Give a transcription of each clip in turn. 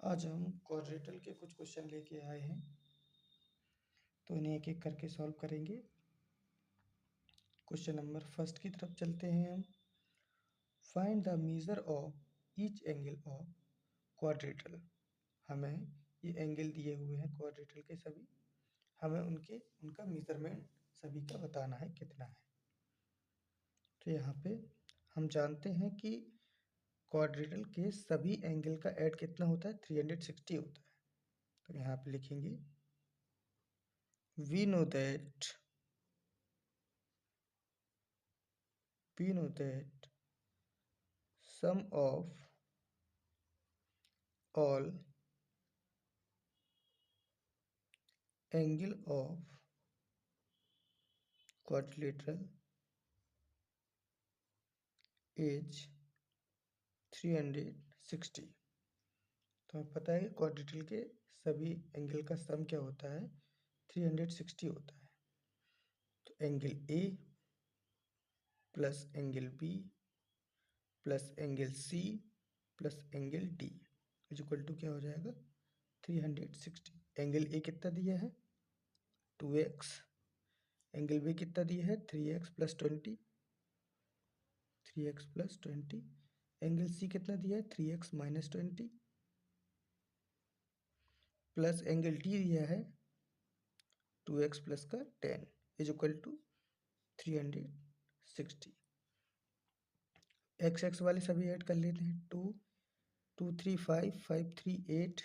आज हम क्वाड्रेटल के कुछ क्वेश्चन लेके आए हैं, तो इन्हें एक एक करके सॉल्व करेंगे। क्वेश्चन नंबर फर्स्ट की तरफ चलते हैं हम। Find the measure of each angle of quadrilateral. हमें ये एंगल दिए हुए हैं क्वाड्रेटल के सभी, हमें उनका मेजरमेंट सभी का बताना है कितना है। तो यहाँ पे हम जानते हैं कि क्वाड्रेटल के सभी एंगल का ऐड कितना होता है, 360 होता है। तो यहाँ पे लिखेंगे we know that sum of all angle of quadrilateral is 360। तो हमें पता है क्वाड्रिलेटरल के सभी एंगल का सम क्या होता है, 360 होता है। तो angle A plus angle B plus angle C plus angle D is equal to क्या हो जाएगा, 360। एंगल ए कितना दिया है, 2x। एंगल बी कितना दिया है, 3x plus 20, 3x plus 20। Angle सी कितना दिया है, 3x minus 20 plus angle D दिया है 2x प्लस का 10 इज इक्वल टू 360। एक्स वाले सभी ऐड कर लेते हैं। 2 2 3 5 5 3 8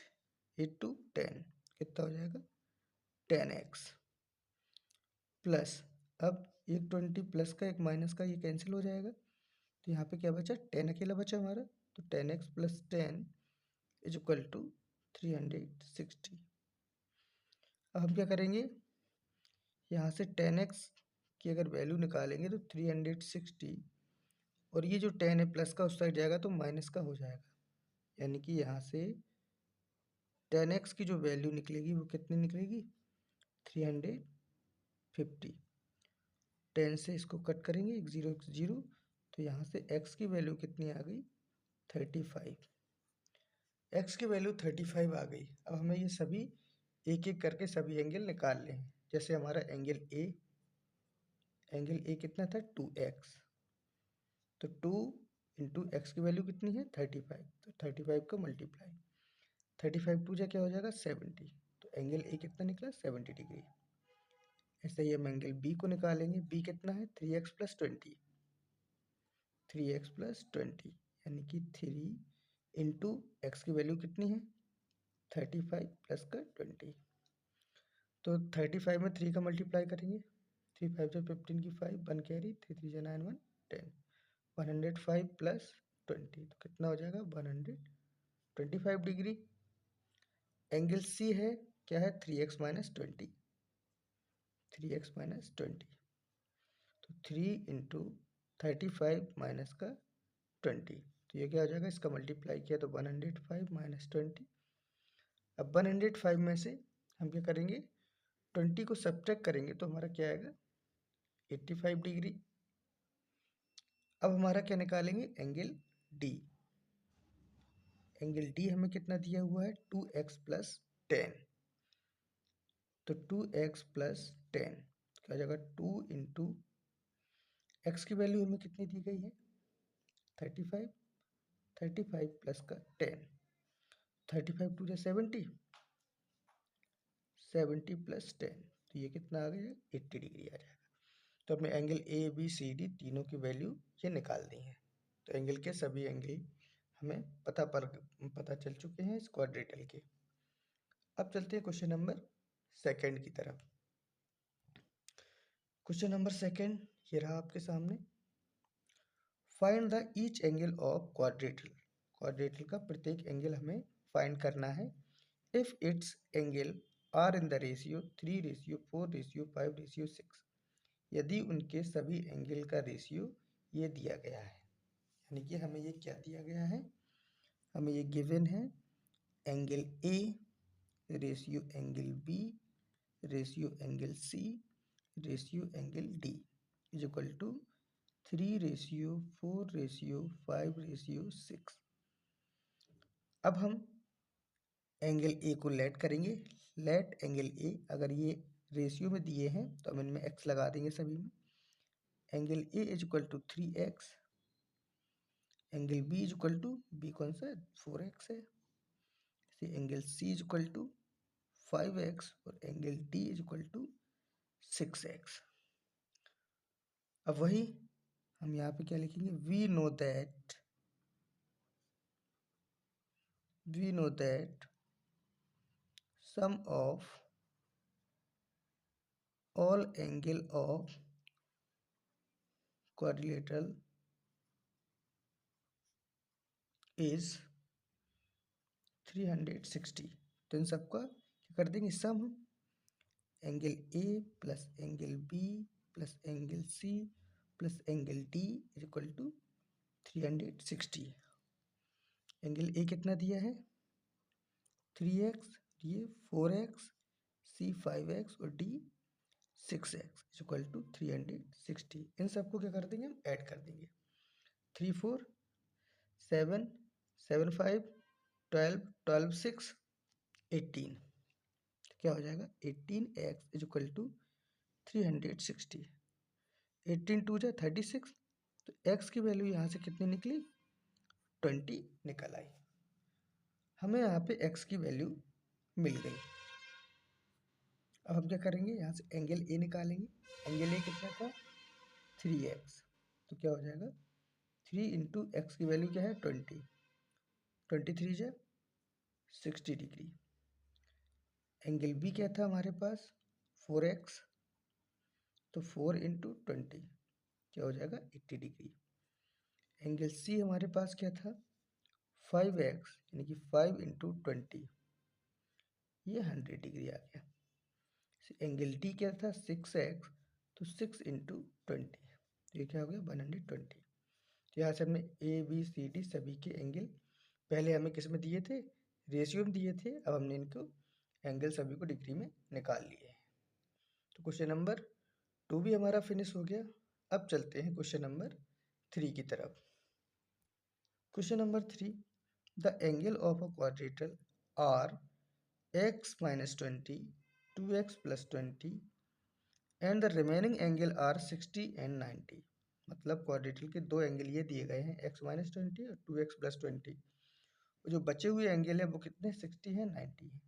8 2 10 कितना हो जाएगा, 10x प्लस, अब एक 20 प्लस का एक माइनस का ये कैंसिल हो जाएगा, तो यहाँ पे क्या बचा, 10 अकेला बचा हमारा। तो 10x plus 10 is equal to 360। अब हम क्या करेंगे, यहाँ से 10x की अगर वैल्यू निकालेंगे तो 360, और ये जो 10 है प्लस का उस साइड जाएगा तो माइनस का हो जाएगा, यानी कि यहाँ से 10x की जो वैल्यू निकलेगी वो कितनी निकलेगी, 350। 10 से इसको कट करेंगे, एक जीरो, तो यहाँ से x की वैल्यू कितनी आ गई, 35। x की वैल्यू 35 आ गई। अब हमें ये सभी एक एक करके सभी एंगल निकाल लें। जैसे हमारा एंगल ए कितना था, 2x। तो 2 इंटू एक्स की वैल्यू कितनी है, 35। तो 35 का मल्टीप्लाई, 35 टू जा क्या हो जाएगा, 70। तो एंगल ए कितना निकला, 70 डिग्री। ऐसे ही हम एंगल बी को निकालेंगे। बी कितना है, 3x प्लस 20, 3x प्लस 20 यानी कि 3 इंटू एक्स की वैल्यू कितनी है, 35 प्लस का 20। तो 35 में 3 का मल्टीप्लाई करेंगे, 3 5 जा 15 की 5, 1 कैरी, 3 3 जा 9 1 10, 105 प्लस 20 तो कितना हो जाएगा, 125 डिग्री। एंगल सी है क्या है, 3x माइनस 20, 3x माइनस 20। तो 3 इंटू 35 माइनस का 20, तो ये क्या हो जाएगा, इसका मल्टीप्लाई किया तो 105 माइनस 20। अब 105 में से हम क्या करेंगे, 20 को सब्ट्रैक्ट करेंगे तो हमारा क्या आएगा, 85 डिग्री। अब हमारा क्या निकालेंगे, एंगल डी। एंगल डी हमें कितना दिया हुआ है, 2x प्लस 10। तो 2x प्लस 10 क्या हो जाएगा, 2 इंटू एक्स की वैल्यू हमें कितनी दी गई है, 35, 35 प्लस का 10, 35 टू जा 70, 70 प्लस 10, तो ये कितना आ गया, 80 डिग्री आ जाएगा। तो हमने angle A B C D तीनों की वैल्यू ये निकाल दी है। तो एंगल के सभी एंगल हमें पता चल चुके हैं इस क्वाड्रेटल के। अब चलते हैं क्वेश्चन नंबर सेकंड की तरफ। क्वेश्चन नंबर सेकंड ये रहा आपके सामने। Find the each angle of quadrilateral. Quadrilateral का प्रत्येक एंगल हमें फाइंड करना है। If it's angle are in the ratio 3:4:5:6, यदि उनके सभी एंगल का रेशियो ये दिया गया है, यानी कि हमें ये क्या दिया गया है, हमें ये गिवन है angle A ratio angle B ratio angle C ratio angle D is equal to 3:4:5:6। अब हम एंगल ए को लेट करेंगे, लेट एंगल ए, अगर ये रेशियो में दिए हैं तो हम इनमें एक्स लगा देंगे सभी में। Angle A is equal to 3x, angle B is equal to, B कौन सा है, 4x है। Angle C is equal to 5x और angle D is equal to 6x। अब वही हम यहाँ पे क्या लिखेंगे, we know that sum of all angle of quadrilateral is 360। तो इन सबका क्या कर देंगे, sum, angle A plus angle B plus angle C plus angle D is equal to 360। Angle A कितना दिया है 3x, ये 4x, सी 5x और D 6x is equal to 360। इन सबको क्या कर देंगे, हम ऐड कर देंगे। 3 4 7 7 5 12 12 6 18, क्या हो जाएगा 18x इज इक्वल टू 360। 18 2 जा 36, तो x की वैल्यू यहाँ से कितनी निकली 20 निकल आई। हमें यहाँ पे x की वैल्यू मिल गई। अब हम क्या करेंगे, यहाँ से एंगल ए निकालेंगे। एंगल ए कितना था 3x, तो क्या हो जाएगा 3 इंटू एक्स की वैल्यू क्या है 20, 23 जा 60 डिग्री। एंगल बी क्या था हमारे पास 4x, तो 4 इंटू 20 क्या हो जाएगा 80 डिग्री। एंगल सी हमारे पास क्या था 5x, यानी कि 5 इंटू 20, ये 100 डिग्री आ गया। एंगल डी क्या था 6x, तो 6 इंटू 20, तो ये क्या हो गया 120। तो यहाँ से हमने ए बी सी डी सभी के एंगल पहले हमें किस में दिए थे, रेशियो में दिए थे, अब हमने इनको एंगल सभी को डिग्री में निकाल लिए। तो क्वेश्चन नंबर 2 भी हमारा फिनिश हो गया। अब चलते हैं क्वेश्चन नंबर 3 की तरफ। Question number 3, the angle of a quadrilateral are x minus 20, 2x plus 20 and the remaining angle are 60 and 90। मतलब क्वाड्रेटल के दो एंगल ये दिए गए हैं x माइनस 20 और 2x प्लस 20, जो बचे हुए एंगल है वो कितने 60 है 90 है।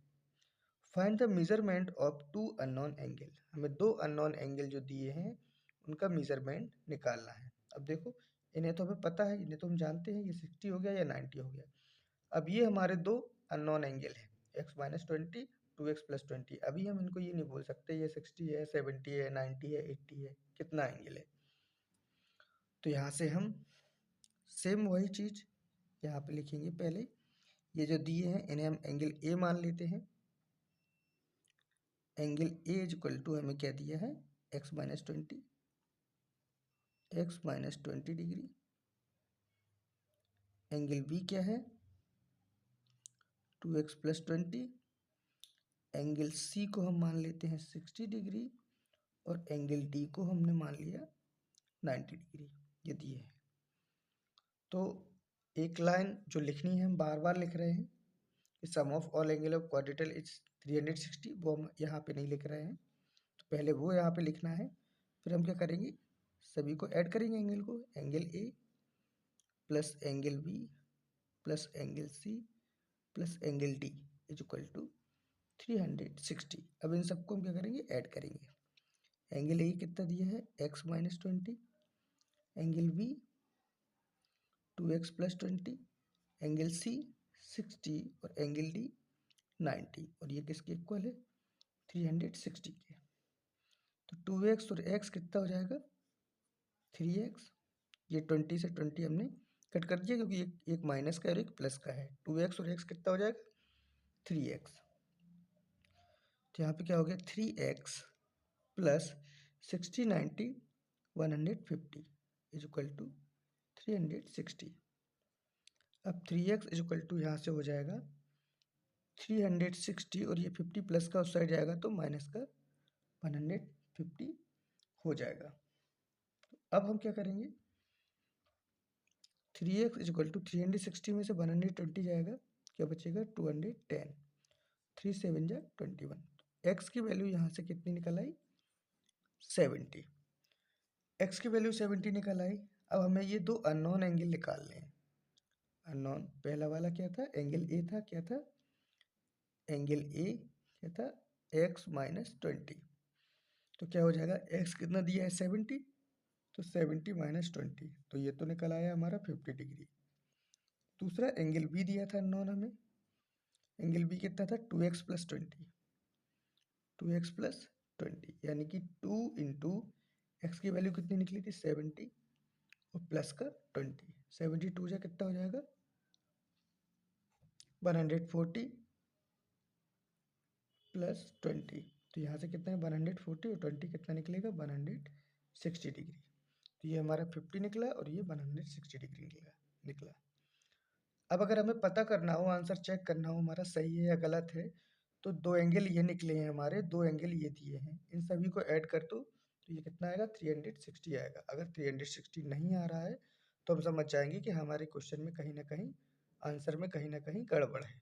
Find the measurement of two unknown angle, हमें दो अननोन एंगल जो दिए हैं उनका मेजरमेंट निकालना है। अब देखो इन्हें तो हमें पता है, इन्हें तो हम जानते हैं, ये 60 हो गया या 90 हो गया। अब ये हमारे दो अननोन एंगल है x माइनस 20, 2x प्लस 20। अभी हम इनको ये नहीं बोल सकते ये 60 है 70 है 90 है 80 है, कितना एंगल है। तो यहाँ से हम सेम वही चीज़ यहाँ पे लिखेंगे। पहले ये जो दिए हैं इन्हें हम एंगल ए मान लेते हैं। Angle A is equal to हमें क्या दिया है x minus 20, degree. Angle B क्या है 2x प्लस 20। एंगल सी को हम मान लेते हैं 60 डिग्री और एंगल डी को हमने मान लिया 90 डिग्री, ये दिए हैं। तो एक लाइन जो लिखनी है हम बार बार लिख रहे हैं, sum of all angle of quadrilateral is 360, वो हम यहाँ पे नहीं लिख रहे हैं, तो पहले वो यहाँ पे लिखना है। फिर हम क्या करेंगे, सभी को ऐड करेंगे एंगल को, angle A plus angle B plus angle C plus angle D is equal to 360। अब इन सबको हम क्या करेंगे ऐड करेंगे। एंगल ए कितना दिया है x minus 20, angle B 2x plus 20, angle C 60 और एंगल डी 90, और ये किसके इक्वल है 360 के। तो 2x और x कितना हो जाएगा 3x, ये 20 से 20 हमने कट कर दिया क्योंकि एक माइनस का और एक प्लस का है। 2x और x कितना हो जाएगा 3x। तो यहाँ पे क्या हो गया 3x plus 60 90 150 is equal to 360। अब 3x इज इक्वल टू यहाँ से हो जाएगा 360 और ये 50 प्लस का उस साइड जाएगा तो माइनस का 150 हो जाएगा। अब हम क्या करेंगे 3x इज इक्वल टू 360 में से 120 जाएगा, क्या बचेगा 210। 3 7 जा 21। एक्स की वैल्यू यहाँ से कितनी निकल आई? 70। एक्स की वैल्यू 70 निकल आई। अब हमें ये दो अननोन एंगल निकालने हैं। अननोन पहला वाला क्या था? एंगल ए था। क्या था? एंगल ए क्या था? x minus 20। तो क्या हो जाएगा? x कितना दिया है? 70। तो 70 माइनस 20, तो ये तो निकल आया हमारा 50 डिग्री। दूसरा एंगल बी दिया था अननोन हमें। एंगल बी कितना था? 2x plus 20। 2x प्लस 20 यानी कि 2 इंटू एक्स की वैल्यू कितनी निकली थी? 70 और प्लस का 20। 72 जा कितना हो जाएगा? 140 प्लस 20। तो यहाँ से कितना है? 140 और 20 कितना निकलेगा? 160 डिग्री। तो ये हमारा 50 निकला और ये 160 डिग्री निकला। अब अगर हमें पता करना हो, आंसर चेक करना हो हमारा सही है या गलत है, तो दो एंगल ये निकले हैं हमारे, दो एंगल ये दिए हैं, इन सभी को ऐड कर दो तो ये कितना आएगा? 360 आएगा। अगर 360 नहीं आ रहा है तो हम समझ जाएंगे कि हमारे क्वेश्चन में कहीं ना कहीं, आंसर में कहीं ना कहीं गड़बड़ है।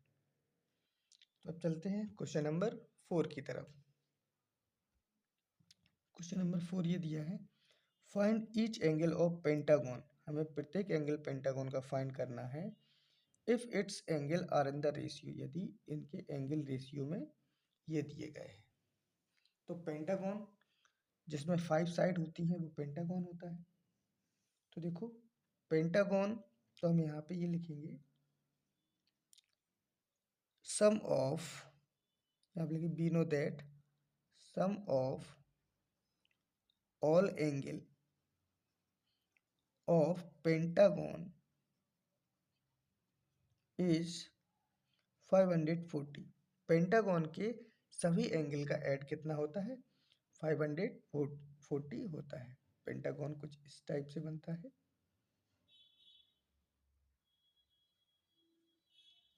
तो अब चलते हैं क्वेश्चन नंबर 4 की तरफ। क्वेश्चन नंबर 4 ये दिया है, find each angle of pentagon. हमें प्रत्येक एंगल पेंटागन का फाइंड करना है। If it's angle are in the ratio, यदि इनके एंगल रेशियो में ये दिए गए हैं। तो पेंटागन जिसमें 5 साइड होती हैं वो पेंटागन होता है। तो देखो पेंटागन, तो हम यहाँ पे ये लिखेंगे सम ऑफ, यहाँ पे लिखेंगे we know that sum of all angle of pentagon is 540। Pentagon के सभी एंगल का ऐड कितना होता है? 540 होता है। पेंटागन कुछ इस टाइप से बनता है।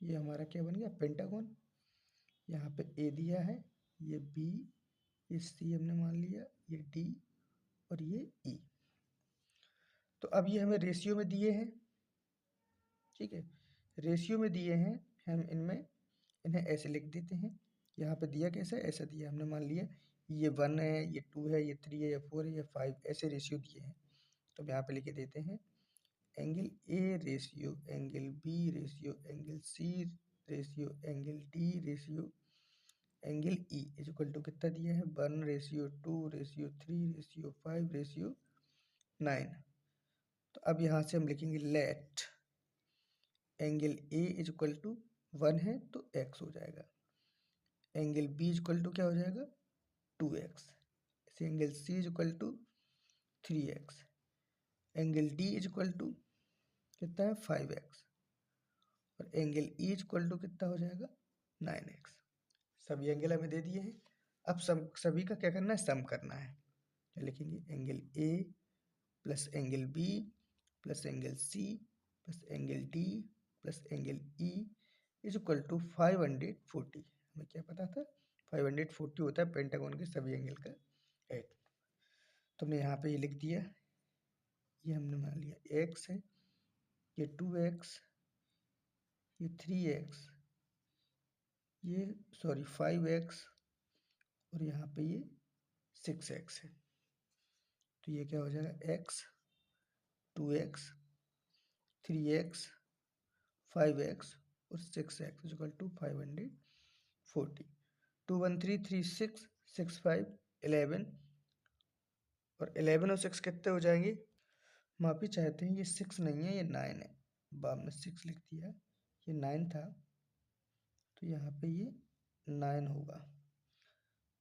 ये हमारा क्या बन गया? पेंटागन। यहाँ पे ए दिया है, ये बी, ये सी हमने मान लिया, ये डी और ये ई। तो अब ये हमें रेशियो में दिए हैं, ठीक है, रेशियो में दिए हैं। हम इन्हें ऐसे लिख देते हैं। यहाँ पे दिया कैसा है? ऐसा दिया हमने, मान लिया ये 1 है, ये 2 है, ये 3 है, ये 4 है, ये 5, ऐसे रेशियो दिए हैं। तो हम यहाँ पे लिख देते हैं angle A ratio angle B ratio angle C ratio angle D ratio angle E is equal to कितना दिया है? 1 रेशियो 2 रेशियो 3 रेशियो 5 रेशियो 9। तो अब यहाँ से हम लिखेंगे let angle A is equal to 1 है तो x हो जाएगा, angle B is equal to क्या हो जाएगा? 2x, angle C is equal to 3x, angle D is equal to कितना है? 5x, और angle E is equal to कितना हो जाएगा? 9x। सभी एंगल हमें दे दिए हैं। अब सभी का क्या करना है? सम करना है। तो लिखेंगे angle A plus angle B plus angle C plus angle D plus angle E is equal to 540। हमें क्या पता था? 540 होता है पेंटागन के सभी एंगल का ऐड। तो हमने यहाँ पे ये लिख दिया, ये हमने मान लिया x है, ये 2x, ये 3x, ये 5x और यहाँ पे ये 6x है। तो ये क्या हो जाएगा? x 2x 3x 5x और 6x इज इक्वल टू 540। 2 1 3 3 6 6 5 11 और 11 और 6 कितने हो जाएंगे? माफी चाहते हैं, ये 6 नहीं है, ये 9 है। बाब ने 6 लिख दिया, ये 9 था, तो यहाँ पे ये 9 होगा।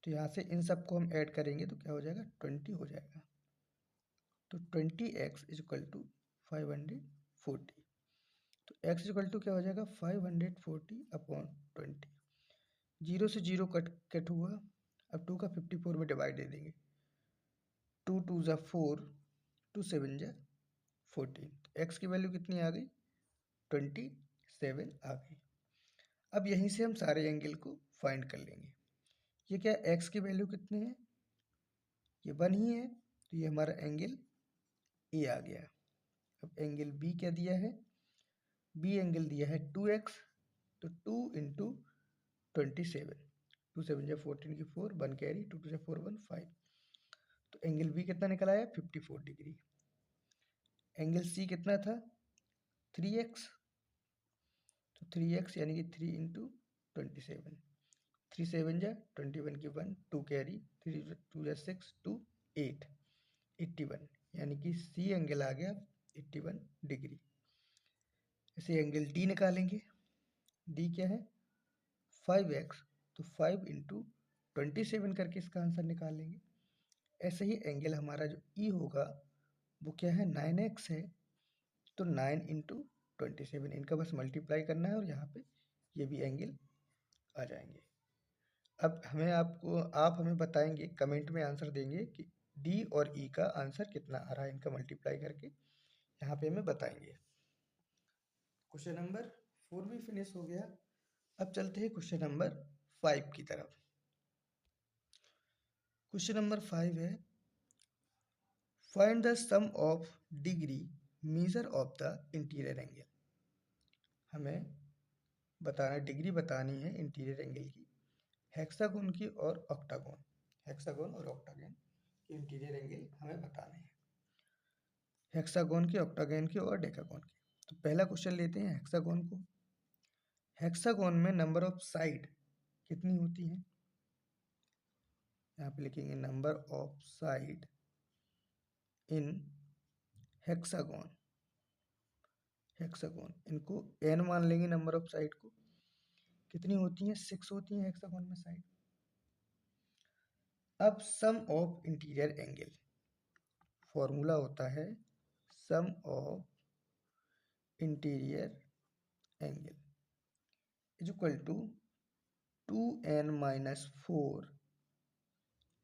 तो यहाँ से इन सबको हम ऐड करेंगे तो क्या हो जाएगा? 20 हो जाएगा। तो 20x इज इक्वल टू 540। तो x इज इक्वल टू क्या हो जाएगा? 540 अपॉन 20। 0 से 0 कट हुआ। अब 2 का 54 में डिवाइड दे देंगे। 2 2 ज़ा 4, 2 7 ज़ा 14। x की वैल्यू कितनी आ गई? 27 आ गई। अब यहीं से हम सारे एंगल को फाइंड कर लेंगे। ये क्या? x की वैल्यू कितनी है? ये 1 ही है, तो ये हमारा एंगल ए आ गया। अब एंगल बी क्या दिया है? बी एंगल दिया है 2x, तो 2 इंटू 27, 2 7 जा 14 की 4, 1 कैरी, 2 2 जा 4 1 5। तो एंगल बी कितना निकल आया 54 डिग्री। एंगल सी कितना था 3x, तो 3x यानी कि 3 इंटू 27, 3 7 जा 21 की 1, 2 कैरी, 3 2 जा 6, 2 8, 81 यानी कि सी एंगल आ गया 81 डिग्री। इसे एंगल डी निकालेंगे। डी क्या है 5x, तो 5 इंटू 27 करके इसका आंसर निकाल लेंगे। ऐसे ही एंगल हमारा जो ई होगा वो क्या है 9x है, तो 9 इंटू 27 इनका बस मल्टीप्लाई करना है और यहाँ पे ये भी एंगल आ जाएंगे। अब आप हमें बताएंगे, कमेंट में आंसर देंगे कि डी और ई का आंसर कितना आ रहा है, इनका मल्टीप्लाई करके यहाँ पे हमें बताएंगे। क्वेश्चन नंबर 4 भी फिनिश हो गया। अब चलते हैं क्वेश्चन नंबर 5 की तरफ। क्वेश्चन नंबर 5 है find the sum of degree measure of the interior angle. हमें बताना डिग्री बतानी है इंटीरियर एंगल की, हेक्सागोन की और ऑक्टागोन, हेक्सागोन और ऑक्टागोन के इंटीरियर एंगल हमें बताने हैं, हेक्सागोन के, ऑक्टागोन के और डेकागोन के। तो पहला क्वेश्चन लेते हैं हेक्सागोन को। हेक्सागोन में नंबर ऑफ साइड कितनी होती है, यहाँ पे लिखेंगे number of side in hexagon. Hexagon इनको n मान लेंगे, नंबर ऑफ साइड को कितनी होती हैं 6 होती हैं हेक्सागोन में साइड। अब sum of interior angle, formula होता है sum of interior angle is equal to 2n-4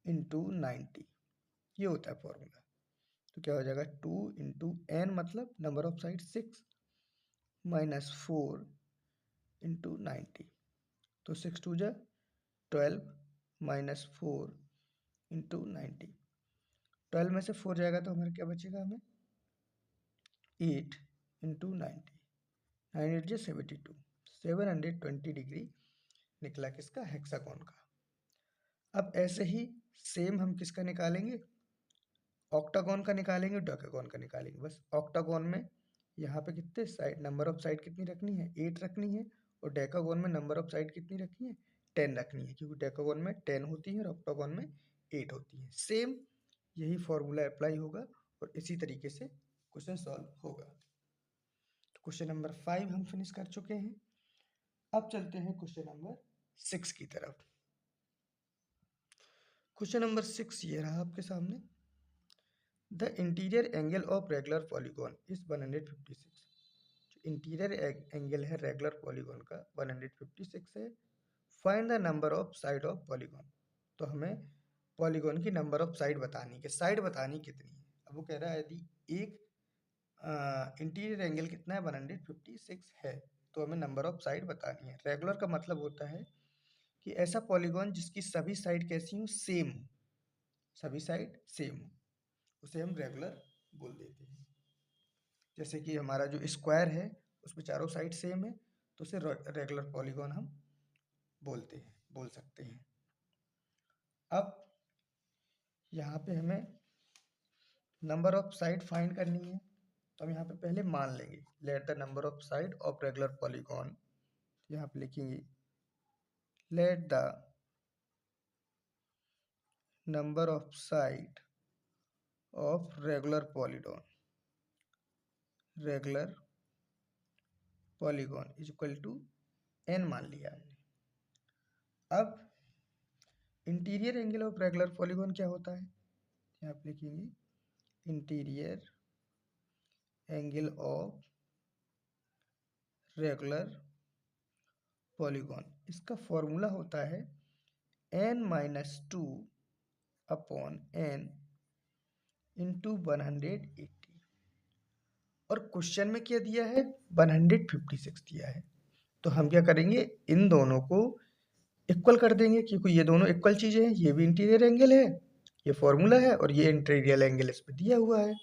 into 90, ये होता है फॉर्मूला। तो क्या हो जाएगा 2 इंटू n मतलब number of side 6 minus 4 into 90, तो 6 2 जा 12 माइनस 4 इंटू 90, 12 में से 4 जाएगा तो हमारे क्या बचेगा, हमें 8 इंटू 90, 9 8 जा 72, 720 डिग्री निकला किसका हेक्सागोन का। अब ऐसे ही सेम हम किसका निकालेंगे, ऑक्टागोन का निकालेंगे, डेकागोन का निकालेंगे। बस ऑक्टागोन में यहाँ पे कितने साइड, नंबर ऑफ साइड कितनी रखनी है 8 रखनी है, और डेकागोन में नंबर ऑफ साइड कितनी रखनी है 10 रखनी है, क्योंकि डेकागोन में 10 होती है और ऑक्टागोन में 8 होती है। सेम यही फॉर्मूला अप्लाई होगा और इसी तरीके से क्वेश्चन सॉल्व होगा। तो क्वेश्चन नंबर 5 हम फिनिश कर चुके हैं। अब चलते हैं क्वेश्चन नंबर 6 की तरफ। क्वेश्चन नंबर 6 ये रहा आपके सामने, the interior angle of regular polygon is 156। जो इंटीरियर एंगल है रेगुलर पॉलीगॉन का 156 है। Find the number of side of polygon. तो हमें पॉलीगॉन की नंबर ऑफ साइड बतानी है, साइड बतानी कितनी है। अब वो कह रहा है यदि एक इंटीरियर एंगल कितना है 156 है, तो हमें नंबर ऑफ साइड बतानी है। रेगुलर का मतलब होता है कि ऐसा पॉलीगॉन जिसकी सभी साइड कैसी हो, सेम, सभी साइड सेम हो, उसे हम रेगुलर बोल देते हैं। जैसे कि हमारा जो स्क्वायर है उसमें चारों साइड सेम है, तो उसे रेगुलर पॉलीगॉन हम बोल सकते हैं। अब यहाँ पे हमें नंबर ऑफ साइड फाइंड करनी है, तो हम यहाँ पे पहले मान लेंगे let the number of side of regular polygon. यहाँ पे लिखेंगे let the number of side of regular polygon is equal to n मान लिया हमने। अब interior angle of regular polygon क्या होता है, यहाँ पे लिखेंगे interior angle of regular polygon, इसका फॉर्मूला होता है n-2 अपॉन n इंटू 180, और क्वेश्चन में क्या दिया है 156 दिया है। तो हम क्या करेंगे, इन दोनों को इक्वल कर देंगे, क्योंकि ये दोनों इक्वल चीजें हैं, ये भी इंटीरियर एंगल है, ये फॉर्मूला है, और ये इंटीरियर एंगल इस पे दिया हुआ है।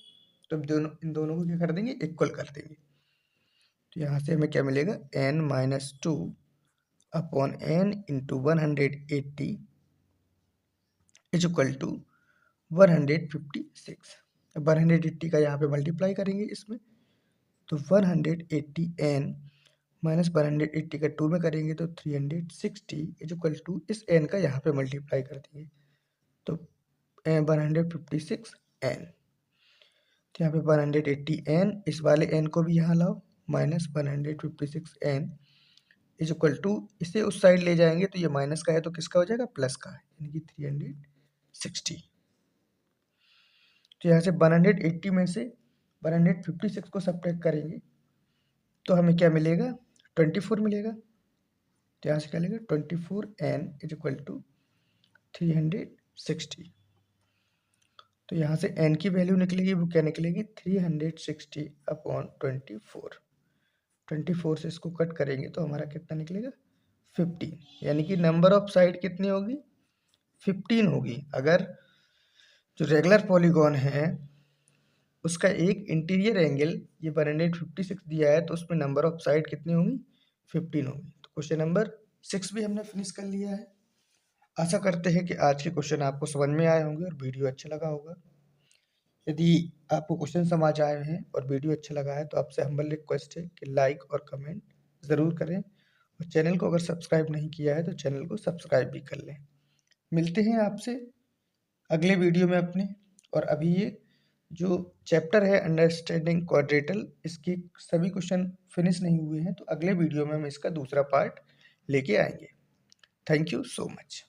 तो इन दोनों को क्या कर देंगे, इक्वल कर देंगे। तो यहाँ से हमें क्या मिलेगा n-2 upon n into 180 is equal to 156। 180 का यहाँ पे मल्टीप्लाई करेंगे इसमें, तो 180 n माइनस 180 का 2 में करेंगे तो 360 इज इक्वल टू इस n का यहाँ पे मल्टीप्लाई कर देंगे तो 156 n। तो यहाँ पे 180 n, इस वाले n को भी यहाँ लाओ, minus 156 n is equal to, इसे उस साइड ले जाएंगे तो ये माइनस का है तो किसका हो जाएगा, प्लस का है, यानी कि 360। तो यहाँ से 180 में से 156 को सब्ट्रैक्ट करेंगे तो हमें क्या मिलेगा, 24 मिलेगा। तो यहाँ से क्या लेगा, 24n इज इक्वल टू 360। तो यहाँ से n की वैल्यू निकलेगी, वो क्या निकलेगी, 360 अपॉन 24। 24 से इसको कट करेंगे तो हमारा कितना निकलेगा, 15, यानी कि नंबर ऑफ साइड कितनी होगी, 15 होगी। अगर जो रेगुलर पॉलीगॉन है उसका एक इंटीरियर एंगल ये 156 दिया है तो उसमें नंबर ऑफ साइड कितनी होंगी, 15 होगी। तो क्वेश्चन नंबर 6 भी हमने फिनिश कर लिया है। आशा करते हैं कि आज के क्वेश्चन आपको समझ में आए होंगे और वीडियो अच्छा लगा होगा। यदि आपको क्वेश्चन समझ आए हैं और वीडियो अच्छा लगा है तो आपसे हम्बल रिक्वेस्ट है कि लाइक और कमेंट ज़रूर करें, और चैनल को अगर सब्सक्राइब नहीं किया है तो चैनल को सब्सक्राइब भी कर लें। मिलते हैं आपसे अगले वीडियो में अपने। और अभी ये जो चैप्टर है अंडरस्टैंडिंग क्वाड्रेटल, इसके सभी क्वेश्चन फिनिश नहीं हुए हैं, तो अगले वीडियो में हम इसका दूसरा पार्ट लेके आएंगे। Thank you so much.